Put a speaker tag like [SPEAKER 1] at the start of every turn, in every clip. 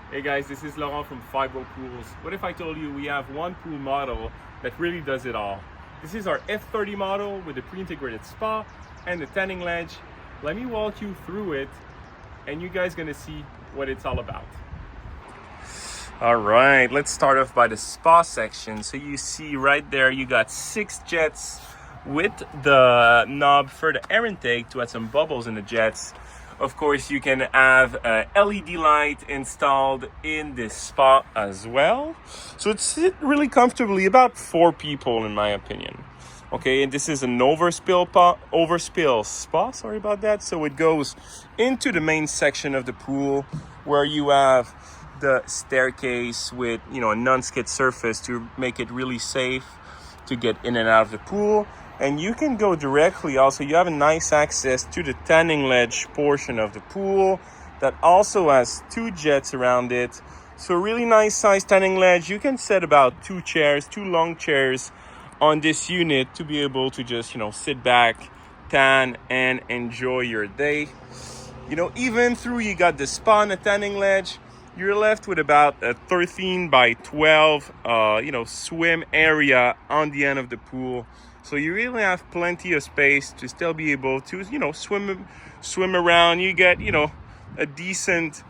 [SPEAKER 1] Hey guys, this is Laurent from Fibro Pools. What if I told you we have one pool model that really does it all? This is our F-30 model with the pre-integrated spa and the tanning ledge. Let me walk you through it and you guys gonna see what it's all about. All right, let's start off by the spa section. So you see right there, you got 6 jets with the knob for the air intake to add some bubbles in the jets. Of course, you can have a LED light installed in this spa as well. So it's sit really comfortably, about 4 people in my opinion. Okay, and this is an overspill spa, sorry about that. So it goes into the main section of the pool where you have the staircase with, a non-skid surface to make it really safe to get in and out of the pool. And you can go directly also, you have a nice access to the tanning ledge portion of the pool that also has 2 jets around it. So a really nice size tanning ledge. You can set about 2 long chairs on this unit to be able to just, sit back, tan, and enjoy your day. Even through you got the spa and the tanning ledge, you're left with about a 13 by 12, swim area on the end of the pool. So you really have plenty of space to still be able to, swim around. You get, a decent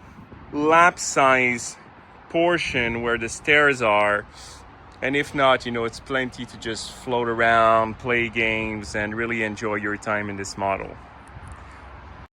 [SPEAKER 1] lap size portion where the stairs are. And if not, it's plenty to just float around, play games, and really enjoy your time in this model.